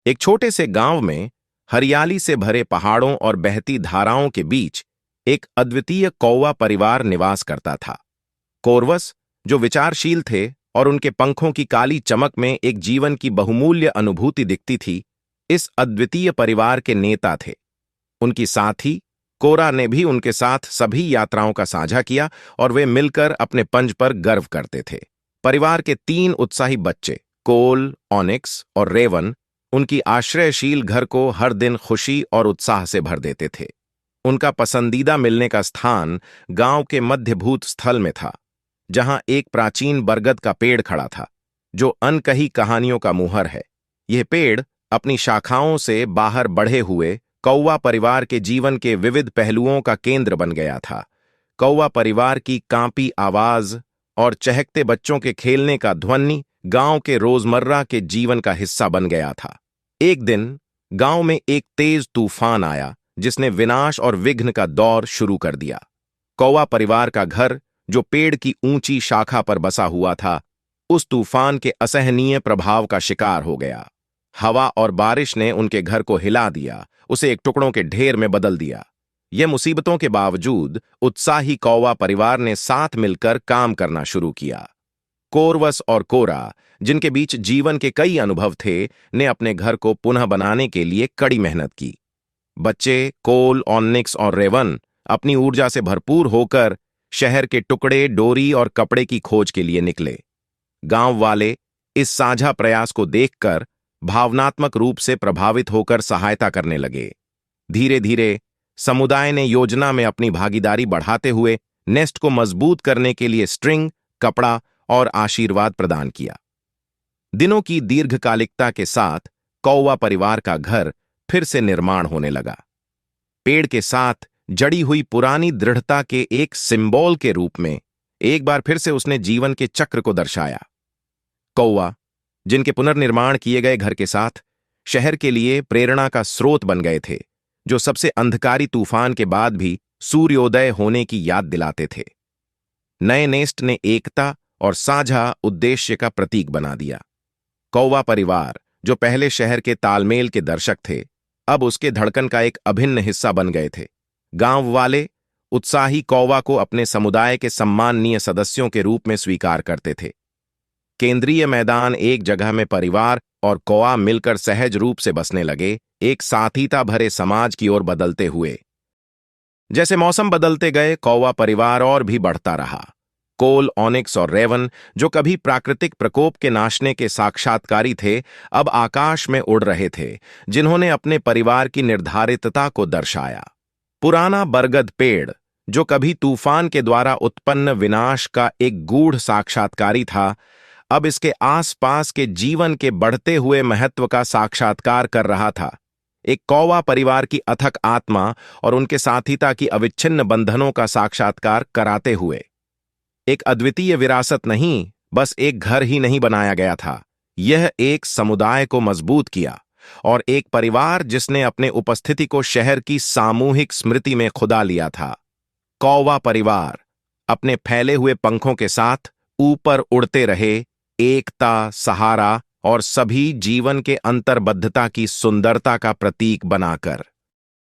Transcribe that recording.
एक छोटे से गांव में हरियाली से भरे पहाड़ों और बहती धाराओं के बीच एक अद्वितीय कौवा परिवार निवास करता था। कोरवस, जो विचारशील थे और उनके पंखों की काली चमक में एक जीवन की बहुमूल्य अनुभूति दिखती थी, इस अद्वितीय परिवार के नेता थे। उनकी साथी कोरा ने भी उनके साथ सभी यात्राओं का साझा किया और वे मिलकर अपने पंज पर गर्व करते थे। परिवार के 3 उत्साही बच्चे कोल, ऑनिक्स और रेवन उनकी आश्रयशील घर को हर दिन खुशी और उत्साह से भर देते थे। उनका पसंदीदा मिलने का स्थान गांव के मध्यभूत स्थल में था, जहां एक प्राचीन बरगद का पेड़ खड़ा था, जो अनकही कहानियों का मुहर है। यह पेड़ अपनी शाखाओं से बाहर बढ़े हुए कौवा परिवार के जीवन के विविध पहलुओं का केंद्र बन गया था। कौवा परिवार की कांपी आवाज और चहकते बच्चों के खेलने का ध्वनि गांव के रोजमर्रा के जीवन का हिस्सा बन गया था। एक दिन गांव में एक तेज तूफान आया, जिसने विनाश और विघ्न का दौर शुरू कर दिया। कौवा परिवार का घर, जो पेड़ की ऊंची शाखा पर बसा हुआ था, उस तूफान के असहनीय प्रभाव का शिकार हो गया। हवा और बारिश ने उनके घर को हिला दिया, उसे एक टुकड़ों के ढेर में बदल दिया। यह मुसीबतों के बावजूद उत्साही कौवा परिवार ने साथ मिलकर काम करना शुरू किया। कोरवस और कोरा, जिनके बीच जीवन के कई अनुभव थे, ने अपने घर को पुनः बनाने के लिए कड़ी मेहनत की। बच्चे कोल, ऑनिक्स और रेवन अपनी ऊर्जा से भरपूर होकर शहर के टुकड़े, डोरी और कपड़े की खोज के लिए निकले। गांव वाले इस साझा प्रयास को देखकर भावनात्मक रूप से प्रभावित होकर सहायता करने लगे। धीरे धीरे समुदाय ने योजना में अपनी भागीदारी बढ़ाते हुए नेस्ट को मजबूत करने के लिए स्ट्रिंग, कपड़ा और आशीर्वाद प्रदान किया। दिनों की दीर्घकालिकता के साथ कौवा परिवार का घर फिर से निर्माण होने लगा। पेड़ के साथ जड़ी हुई पुरानी दृढ़ता के एक सिंबल के रूप में एक बार फिर से उसने जीवन के चक्र को दर्शाया। कौवा, जिनके पुनर्निर्माण किए गए घर के साथ शहर के लिए प्रेरणा का स्रोत बन गए थे, जो सबसे अंधकारी तूफान के बाद भी सूर्योदय होने की याद दिलाते थे। नए नेस्ट ने एकता और साझा उद्देश्य का प्रतीक बना दिया। कौवा परिवार, जो पहले शहर के तालमेल के दर्शक थे, अब उसके धड़कन का एक अभिन्न हिस्सा बन गए थे। गांव वाले उत्साही कौवा को अपने समुदाय के सम्माननीय सदस्यों के रूप में स्वीकार करते थे। केंद्रीय मैदान एक जगह में परिवार और कौवा मिलकर सहज रूप से बसने लगे, एक साथीता भरे समाज की ओर बदलते हुए। जैसे मौसम बदलते गए, कौवा परिवार और भी बढ़ता रहा। कोल, ऑनिक्स और रेवन, जो कभी प्राकृतिक प्रकोप के नाशने के साक्षात्कारी थे, अब आकाश में उड़ रहे थे, जिन्होंने अपने परिवार की निर्धारितता को दर्शाया। पुराना बरगद पेड़, जो कभी तूफान के द्वारा उत्पन्न विनाश का एक गूढ़ साक्षात्कारी था, अब इसके आसपास के जीवन के बढ़ते हुए महत्व का साक्षात्कार कर रहा था। एक कौवा परिवार की अथक आत्मा और उनके साथीता की अविच्छिन्न बंधनों का साक्षात्कार कराते हुए। एक अद्वितीय विरासत नहीं, बस एक घर ही नहीं बनाया गया था, यह एक समुदाय को मजबूत किया और एक परिवार जिसने अपने उपस्थिति को शहर की सामूहिक स्मृति में खुदा लिया था। कौवा परिवार अपने फैले हुए पंखों के साथ ऊपर उड़ते रहे, एकता, सहारा और सभी जीवन के अंतर्बद्धता की सुंदरता का प्रतीक बनाकर।